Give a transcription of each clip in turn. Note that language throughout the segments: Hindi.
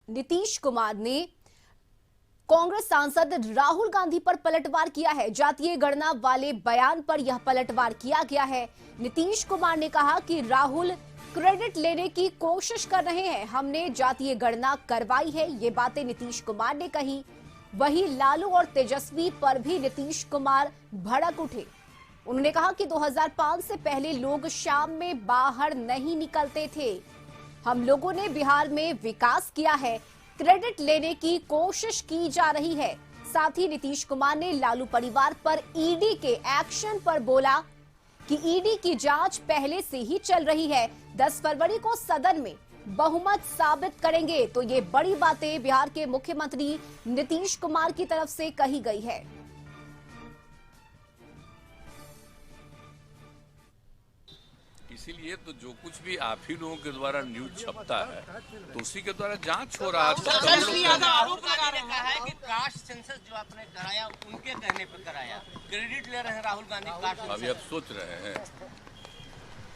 नीतीश कुमार ने कांग्रेस सांसद राहुल गांधी पर पलटवार किया है। जातीय गणना वाले बयान पर यह पलटवार किया गया है। नीतीश कुमार ने कहा कि राहुल क्रेडिट लेने की कोशिश कर रहे हैं, हमने जातीय गणना करवाई है, ये बातें नीतीश कुमार ने कही। वहीं लालू और तेजस्वी पर भी नीतीश कुमार भड़क उठे। उन्होंने कहा कि 2005 से पहले लोग शाम में बाहर नहीं निकलते थे, हम लोगों ने बिहार में विकास किया है, क्रेडिट लेने की कोशिश की जा रही है। साथ ही नीतीश कुमार ने लालू परिवार पर ईडी के एक्शन पर बोला कि ईडी की जांच पहले से ही चल रही है, 10 फरवरी को सदन में बहुमत साबित करेंगे। तो ये बड़ी बातें बिहार के मुख्यमंत्री नीतीश कुमार की तरफ से कही गई है। इसीलिए तो जो कुछ भी आप ही लोगों के द्वारा न्यूज छपता है तो उसी के द्वारा जांच हो रहा है। आरोप लगा रहा है कि कास्ट सेंसस जो आपने कराया उनके कहने पर कराया, क्रेडिट ले रहे हैं राहुल गांधी कास्ट सेंसस। अभी आप सोच रहे हैं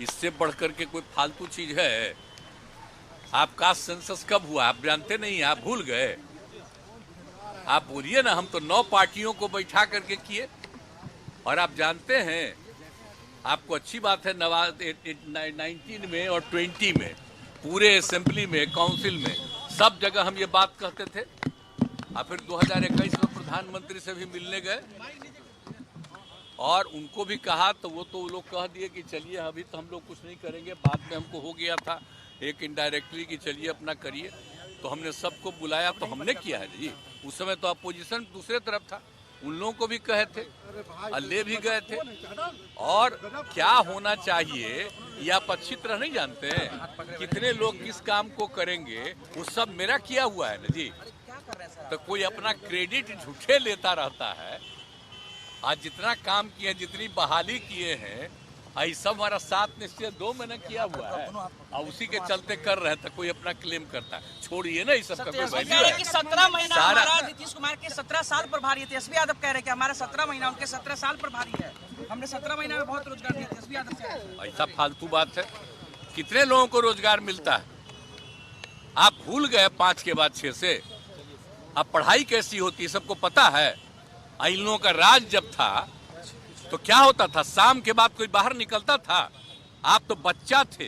इससे बढ़कर के कोई फालतू चीज है? आप कास्ट सेंसस कब हुआ आप जानते नहीं, आप भूल गए? आप बोलिए ना, हम तो 9 पार्टियों को बैठा करके किए और आप जानते हैं, आपको अच्छी बात है 19 में और 20 में पूरे असेंबली में, काउंसिल में, सब जगह हम ये बात कहते थे। और फिर 2021 में प्रधानमंत्री से भी मिलने गए और उनको भी कहा तो वो लोग कह दिए कि चलिए अभी तो हम लोग कुछ नहीं करेंगे, बाद में हमको हो गया था एक इनडायरेक्टली कि चलिए अपना करिए। तो हमने सबको बुलाया तो हमने किया है जी। उस समय तो अपोजिशन दूसरे तरफ था, उन लोगों को भी कहे थे और ले भी गए थे। और क्या होना चाहिए ये आप अच्छी तरह नहीं जानते हैं, कितने लोग किस काम को करेंगे वो सब मेरा किया हुआ है ना जी। तो कोई अपना क्रेडिट झूठे लेता रहता है। आज जितना काम किए, जितनी बहाली किए हैं, आई सब हमारा 7 निश्चय 2 महीने किया हुआ है और उसी के चलते कर रहे थे। कोई अपना क्लेम करता है, छोड़िए ना इस सब का। 17 महीना हमारा नीतीश कुमार के 17 साल पर भारी है। तेजस्वी यादव कह रहे हैं कि हमारा 17 महीना उनके 17 साल पर भारी है, हमने 17 महीना में बहुत रोजगार दिया। तेजस्वी यादव कह रहे हैं ऐसा फालतू बात है। कितने लोगों को रोजगार मिलता है? आप भूल गए 5 के बाद 6 से। अब पढ़ाई कैसी होती है सबको पता है। इन लोगों का राज जब था तो क्या होता था, शाम के बाद कोई बाहर निकलता था? आप तो बच्चा थे,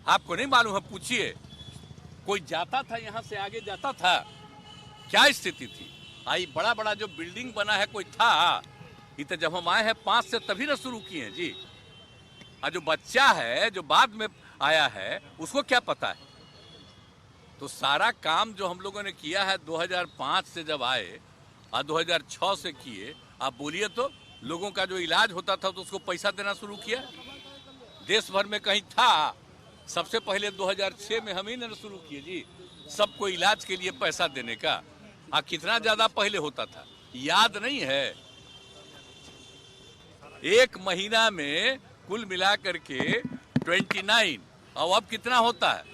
आपको नहीं मालूम है, पूछिए। कोई जाता था यहाँ से आगे जाता था? क्या स्थिति थी? आई बड़ा बड़ा जो बिल्डिंग बना है कोई था? ये तो जब हम आए हैं 5 से तभी ना शुरू किए हैं जी। और जो बच्चा है जो बाद में आया है उसको क्या पता है? तो सारा काम जो हम लोगों ने किया है 2005 से जब आए और 2006 से किए, आप बोलिए तो लोगों का जो इलाज होता था तो उसको पैसा देना शुरू किया। देश भर में कहीं था? सबसे पहले 2006 में हम ही ने शुरू किए जी, सबको इलाज के लिए पैसा देने का। कितना ज्यादा पहले होता था याद नहीं है? 1 महीना में कुल मिलाकर के 29, और अब कितना होता है?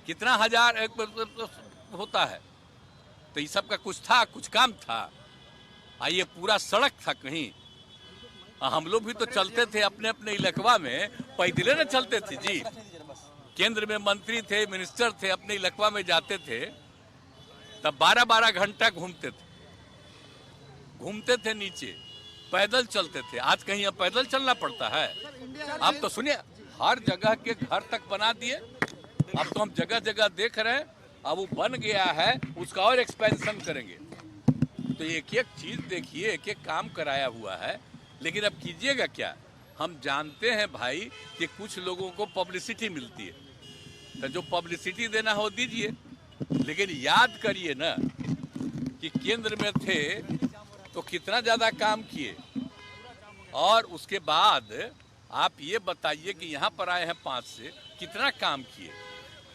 कितना हजार होता है? तो ये सब का कुछ था, कुछ काम था। ये पूरा सड़क था कहीं? हम लोग भी तो चलते थे अपने अपने इलाकवा में, पैदल न चलते थे जी। केंद्र में मंत्री थे, मिनिस्टर थे, अपने इलाकवा में जाते थे तब 12-12 घंटा घूमते थे नीचे, पैदल चलते थे। आज कहीं अब पैदल चलना पड़ता है? अब तो सुनिए, हर जगह के घर तक बना दिए। अब तो हम जगह जगह देख रहे हैं, अब वो बन गया है, उसका और एक्सपेंशन करेंगे। तो एक एक चीज देखिए, एक एक काम कराया हुआ है। लेकिन अब कीजिएगा क्या? हम जानते हैं भाई कि कुछ लोगों को पब्लिसिटी मिलती है, तो जो पब्लिसिटी देना हो दीजिए, लेकिन याद करिए ना कि केंद्र में थे तो कितना ज्यादा काम किए। और उसके बाद आप ये बताइए कि यहाँ पर आए हैं 5 से, कितना काम किए।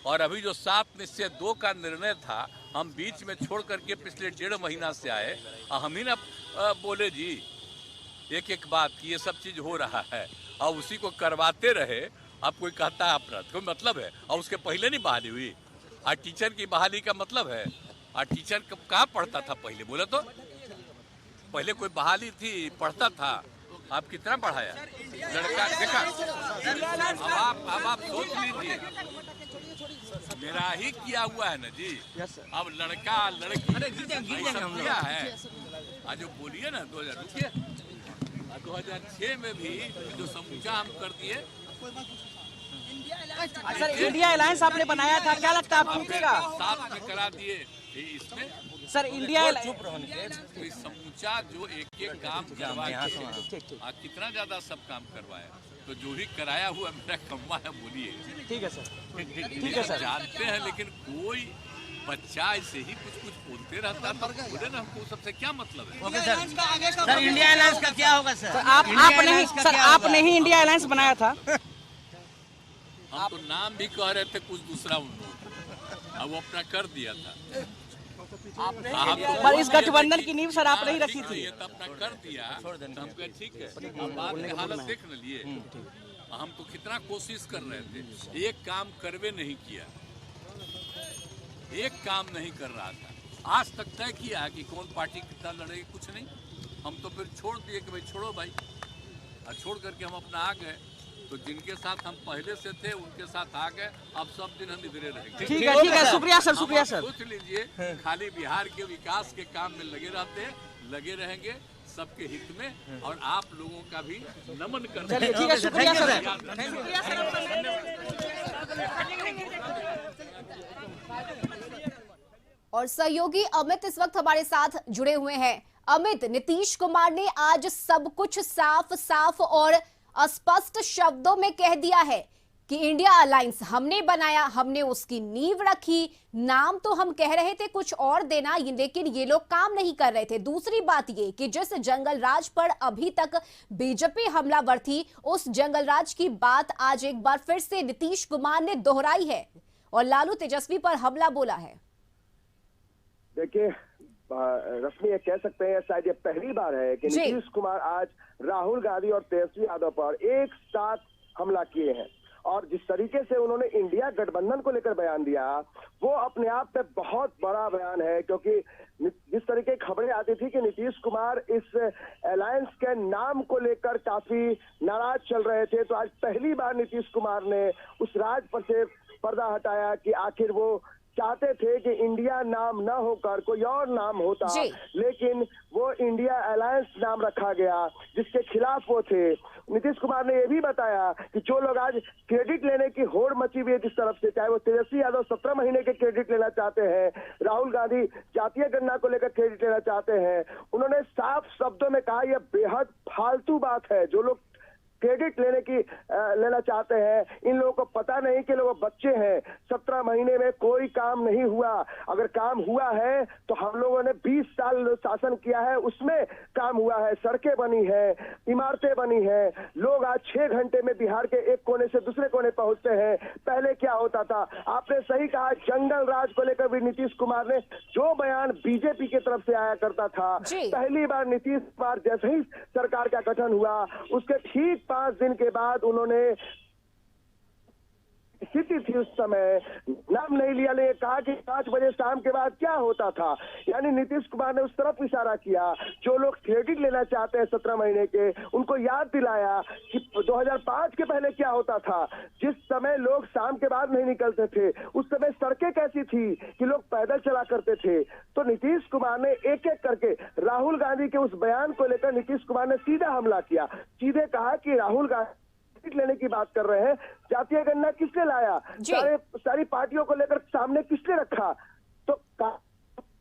और अभी जो 7 निश्चय 2 का निर्णय था, हम बीच में छोड़ करके पिछले 1.5 महीना से आए, हम ही ना बोले जी एक एक बात कि ये सब चीज हो रहा है और उसी को करवाते रहे। अब कोई कहता है अपराध, कोई मतलब है? और उसके पहले नहीं बहाली हुई? और टीचर की बहाली का मतलब है? और टीचर कहाँ पढ़ता था पहले? बोले तो पहले कोई बहाली थी, पढ़ता था। आप कितना पढ़ाया लड़का? देखा, अब आप सोच लीजिए। मेरा ही किया हुआ है ना जी। Yes sir. अब लड़का लड़की ऐसा किया है। आज जो बोलिए ना 2000 रुपये 2006 में भी जो समूचा हम कर दिए। सर इंडिया अलायंस आपने बनाया था, क्या लगता है आप टूटेगा? साथ में करा दिए इसमें। सर इंडिया तो इस समूचा जो एक एक काम करवा कितना ज्यादा सब काम करवाया, तो जो ही कराया हुआ मेरा कम्मा है बोलिए। ठीक है सर, ठीक है सर। जानते हैं, लेकिन कोई बच्चा ऐसे ही कुछ बोलते रहता है, तो बोले ना हमको सबसे क्या मतलब है। Okay sir, sir India alliance का क्या होगा सर? आपने ही इंडिया अलायंस बनाया था। हम तो नाम भी कह रहे थे कुछ दूसरा उन लोगों, अब वो अपना कर दिया था। पर इस गठबंधन की नींव सर आपने ही रखी थी। तो अपना कर दिया, तो हम कहे ठीक है। अब बाद में हालत देख न लिए, हम तो कितना कोशिश कर रहे थे, एक काम करवे नहीं किया, एक काम नहीं कर रहा था। आज तक तय किया कि कौन पार्टी कितना लड़ेगी, कुछ नहीं। हम तो फिर छोड़ दिए कि भाई छोड़ो भाई, और छोड़ करके हम अपना आ गए। तो जिनके साथ हम पहले से थे उनके साथ आ गए, अब सब दिन हम इधरे रहेंगे। ठीक है, शुक्रिया सर, शुक्रिया सर। सोच लीजिए, खाली बिहार के विकास के काम में लगे रहते हैं, लगे रहेंगे सबके हित में, और आप लोगों का भी नमन करते हैं। ठीक है, शुक्रिया सर। और सहयोगी अमित इस वक्त हमारे साथ जुड़े हुए हैं। अमित, नीतीश कुमार ने आज सब कुछ साफ साफ और स्पष्ट शब्दों में कह दिया है कि इंडिया अलायंस हमने बनाया, हमने उसकी नींव रखी। नाम तो हम कह रहे थे कुछ और देना, लेकिन ये लोग काम नहीं कर रहे थे। दूसरी बात ये कि जिस जंगल राज पर अभी तक बीजेपी हमलावर थी, उस जंगल राज की बात आज एक बार फिर से नीतीश कुमार ने दोहराई है और लालू तेजस्वी पर हमला बोला है। देखिए रश्मि, ये कह सकते हैं शायद ये पहली बार है कि नीतीश कुमार आज राहुल गांधी और तेजस्वी यादव पर एक साथ हमला किए हैं, और जिस तरीके से उन्होंने इंडिया गठबंधन को लेकर बयान दिया, वो अपने आप में बहुत बड़ा बयान है। क्योंकि जिस तरीके की खबरें आती थी कि नीतीश कुमार इस अलायंस के नाम को लेकर काफी नाराज चल रहे थे, तो आज पहली बार नीतीश कुमार ने उस राज पर से पर्दा हटाया कि आखिर वो चाहते थे कि इंडिया नाम न होकर कोई और नाम होता, लेकिन वो इंडिया अलायंस नाम रखा गया, जिसके खिलाफ वो थे। नीतीश कुमार ने यह भी बताया कि जो लोग आज क्रेडिट लेने की होड़ मची हुई है जिस तरफ से, चाहे वो तेजस्वी यादव 17 महीने के क्रेडिट लेना चाहते हैं, राहुल गांधी जातीय गणना को लेकर क्रेडिट लेना चाहते हैं, उन्होंने साफ शब्दों में कहा यह बेहद फालतू बात है। जो लोग क्रेडिट लेना चाहते हैं, इन लोगों को पता नहीं कि लोग बच्चे हैं। 17 महीने में कोई काम नहीं हुआ, अगर काम हुआ है तो हम लोगों ने 20 साल शासन किया है, उसमें काम हुआ है। सड़कें बनी है, इमारतें बनी है, लोग आज 6 घंटे में बिहार के एक कोने से दूसरे कोने पहुंचते हैं। पहले क्या होता था? आपने सही कहा, जंगल राज को लेकर भी नीतीश कुमार ने जो बयान बीजेपी की तरफ से आया करता था, पहली बार नीतीश कुमार जैसे ही सरकार का गठन हुआ, उसके ठीक 5 दिन के बाद उन्होंने स्थिति थी उस समय नाम नहीं लिया, लेकिन कहा कि 5 बजे शाम के बाद क्या होता था। यानी नीतीश कुमार ने उस तरफ इशारा किया, जो लोग क्रेडिट लेना चाहते हैं 17 महीने के, उनको याद दिलाया कि 2005 के पहले क्या होता था, जिस समय लोग शाम के बाद नहीं निकलते थे, उस समय सड़कें कैसी थी कि लोग पैदल चला करते थे। तो नीतीश कुमार ने एक एक करके राहुल गांधी के उस बयान को लेकर नीतीश कुमार ने सीधा हमला किया। सीधे कहा कि राहुल गांधी लेने की बात कर रहे हैं, जातीय गणना किसने लाया, सारी पार्टियों को लेकर सामने किसने रखा। तो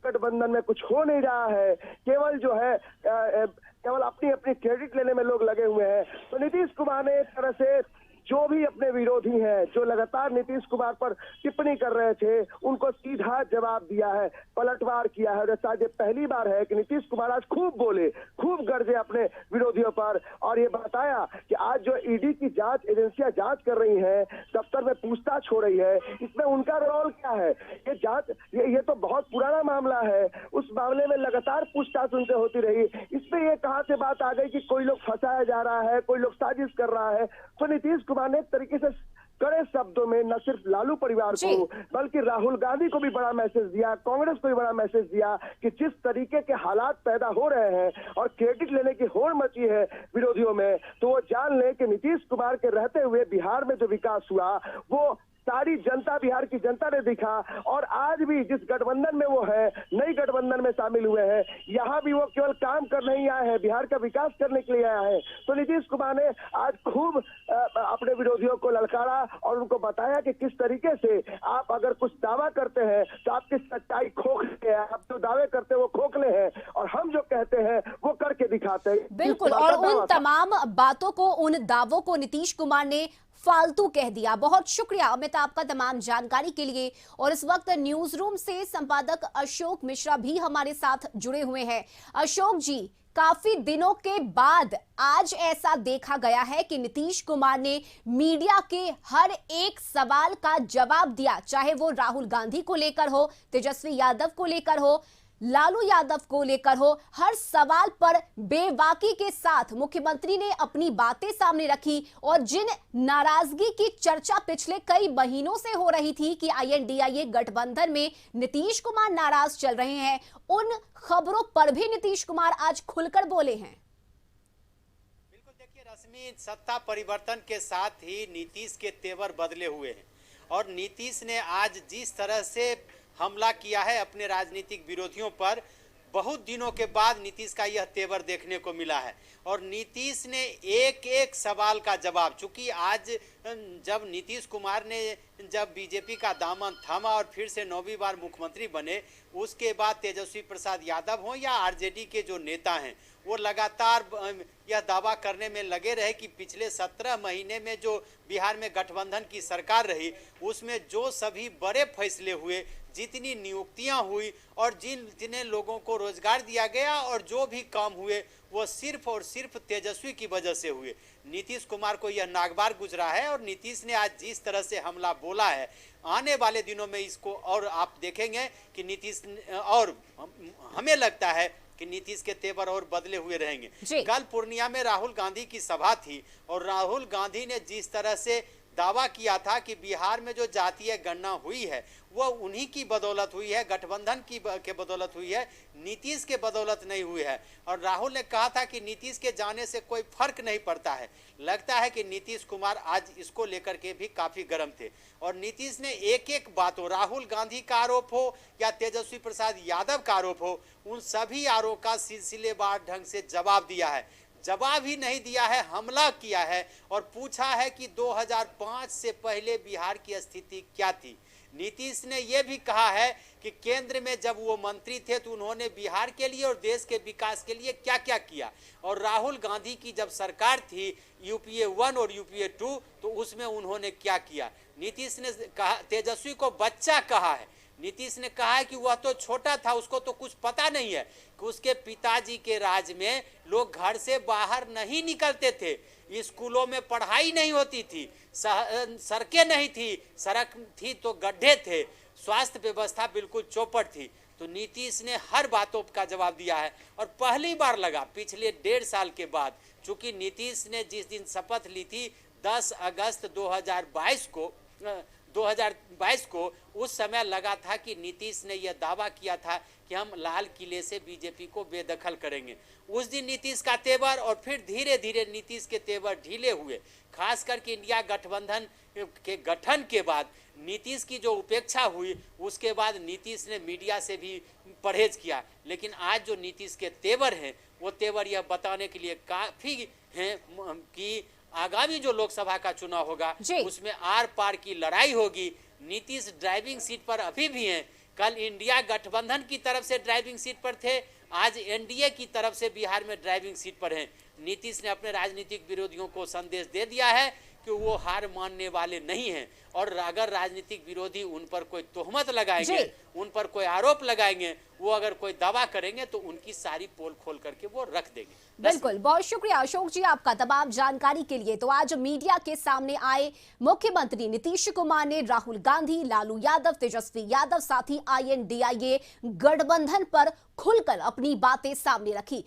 गठबंधन में कुछ हो नहीं रहा है, केवल जो है केवल अपनी अपनी क्रेडिट लेने में लोग लगे हुए हैं। तो नीतीश कुमार ने एक तरह से जो भी अपने विरोधी हैं, जो लगातार नीतीश कुमार पर टिप्पणी कर रहे थे, उनको सीधा जवाब दिया है, पलटवार किया है। और शायद ये पहली बार है कि नीतीश कुमार आज खूब बोले, खूब गरजे अपने विरोधियों पर, और ये बताया कि आज जो ईडी की जांच एजेंसियां जांच कर रही हैं, दफ्तर में पूछताछ हो रही है, इसमें उनका रोल क्या है। ये जांच ये तो बहुत पुराना मामला है, उस मामले में लगातार पूछताछ उनसे होती रही। इसमें ये कहां से बात आ गई कि कोई लोग फंसाया जा रहा है, कोई लोग साजिश कर रहा है। तो नीतीश कुमार ने एक तरीके से कड़े शब्दों में न सिर्फ लालू परिवार को बल्कि राहुल गांधी को भी बड़ा मैसेज दिया, कांग्रेस को भी बड़ा मैसेज दिया कि जिस तरीके के हालात पैदा हो रहे हैं और क्रेडिट लेने की होड़ मची है विरोधियों में, तो वो जान ले कि नीतीश कुमार के रहते हुए बिहार में जो विकास हुआ वो सारी जनता, बिहार की जनता ने दिखा। और आज भी जिस गठबंधन में वो है, नई गठबंधन में शामिल हुए हैं, यहाँ भी वो केवल काम करने ही आए हैं, बिहार का विकास करने के लिए आए हैं। तो नीतीश कुमार ने आज खूब अपने विरोधियों को ललकारा और उनको बताया कि किस तरीके से आप अगर कुछ दावा करते हैं तो आपकी सच्चाई खोखले है, आप जो दावे करते हैं वो खोखले हैं, और हम जो कहते हैं वो करके दिखाते हैं। बिल्कुल, और उन तमाम बातों को, उन दावों को नीतीश कुमार ने फालतू कह दिया। बहुत शुक्रिया अमित आपका तमाम जानकारी के लिए। और इस वक्त न्यूज रूम से संपादक अशोक मिश्रा भी हमारे साथ जुड़े हुए हैं। अशोक जी, काफी दिनों के बाद आज ऐसा देखा गया है कि नीतीश कुमार ने मीडिया के हर एक सवाल का जवाब दिया, चाहे वो राहुल गांधी को लेकर हो, तेजस्वी यादव को लेकर हो, लालू यादव को लेकर हो। हर सवाल पर बेबाकी के साथ मुख्यमंत्री ने अपनी बातें सामने रखी। और जिन नाराजगी की चर्चा पिछले कई महीनों से हो रही थी कि INDIA गठबंधन में नीतीश कुमार नाराज चल रहे हैं, उन खबरों पर भी नीतीश कुमार आज खुलकर बोले हैं। बिल्कुल, देखिए रश्मि, सत्ता परिवर्तन के साथ ही नीतीश के तेवर बदले हुए हैं। और नीतीश ने आज जिस तरह से हमला किया है अपने राजनीतिक विरोधियों पर, बहुत दिनों के बाद नीतीश का यह तेवर देखने को मिला है। और नीतीश ने एक एक सवाल का जवाब, चूंकि आज जब नीतीश कुमार ने जब बीजेपी का दामन थामा और फिर से 9वीं बार मुख्यमंत्री बने, उसके बाद तेजस्वी प्रसाद यादव हो या आरजेडी के जो नेता हैं, वो लगातार यह दावा करने में लगे रहे कि पिछले 17 महीने में जो बिहार में गठबंधन की सरकार रही, उसमें जो सभी बड़े फैसले हुए, जितनी नियुक्तियां हुई और जिन्हें लोगों को रोजगार दिया गया और जो भी काम हुए, वो सिर्फ और सिर्फ तेजस्वी की वजह से हुए। नीतीश कुमार को यह नागवार गुजरा है। और नीतीश ने आज जिस तरह से हमला बोला है, आने वाले दिनों में इसको और आप देखेंगे कि नीतीश, और हमें लगता है कि नीतीश के तेवर और बदले हुए रहेंगे। कल पूर्णिया में राहुल गांधी की सभा थी और राहुल गांधी ने जिस तरह से दावा किया था कि बिहार में जो जातीय गणना हुई है वो उन्हीं की बदौलत हुई है, गठबंधन की के बदौलत हुई है, नीतीश के बदौलत नहीं हुई है। और राहुल ने कहा था कि नीतीश के जाने से कोई फर्क नहीं पड़ता है। लगता है कि नीतीश कुमार आज इसको लेकर के भी काफी गर्म थे। और नीतीश ने एक एक बात हो, राहुल गांधी का आरोप हो या तेजस्वी प्रसाद यादव का आरोप हो, उन सभी आरोप का सिलसिलेवार ढंग से जवाब दिया है। जवाब ही नहीं दिया है, हमला किया है और पूछा है कि 2005 से पहले बिहार की स्थिति क्या थी। नीतीश ने यह भी कहा है कि केंद्र में जब वो मंत्री थे तो उन्होंने बिहार के लिए और देश के विकास के लिए क्या क्या किया। और राहुल गांधी की जब सरकार थी UPA 1 और UPA 2, तो उसमें उन्होंने क्या किया। नीतीश ने कहा, तेजस्वी को बच्चा कहा है। नीतीश ने कहा है कि वह तो छोटा था, उसको तो कुछ पता नहीं है कि उसके पिताजी के राज में लोग घर से बाहर नहीं निकलते थे, स्कूलों में पढ़ाई नहीं होती थी, सड़कें नहीं थी, सड़क थी तो गड्ढे थे, स्वास्थ्य व्यवस्था बिल्कुल चौपट थी। तो नीतीश ने हर बातों का जवाब दिया है। और पहली बार लगा पिछले 1.5 साल के बाद, चूंकि नीतीश ने जिस दिन शपथ ली थी 10 अगस्त 2022 को, उस समय लगा था कि नीतीश ने यह दावा किया था कि हम लाल किले से बीजेपी को बेदखल करेंगे। उस दिन नीतीश का तेवर, और फिर धीरे धीरे नीतीश के तेवर ढीले हुए। खास करके इंडिया गठबंधन के गठन के बाद नीतीश की जो उपेक्षा हुई, उसके बाद नीतीश ने मीडिया से भी परहेज किया। लेकिन आज जो नीतीश के तेवर हैं, वो तेवर यह बताने के लिए काफ़ी हैं कि आगामी जो लोकसभा का चुनाव होगा उसमें आर पार की लड़ाई होगी। नीतीश ड्राइविंग सीट पर अभी भी हैं। कल इंडिया गठबंधन की तरफ से ड्राइविंग सीट पर थे, आज NDA की तरफ से बिहार में ड्राइविंग सीट पर हैं। नीतीश ने अपने राजनीतिक विरोधियों को संदेश दे दिया है कि वो हार मानने वाले नहीं हैं। और अगर राजनीतिक विरोधी उन पर कोई तोहमत लगाएंगे, उन पर कोई आरोप लगाएंगे, वो अगर कोई दावा करेंगे तो उनकी सारी पोल खोल करके वो रख देंगे। बिल्कुल, बहुत शुक्रिया अशोक जी आपका तमाम जानकारी के लिए। तो आज मीडिया के सामने आए मुख्यमंत्री नीतीश कुमार ने राहुल गांधी, लालू यादव, तेजस्वी यादव, साथ ही INDIA गठबंधन पर खुलकर अपनी बातें सामने रखी।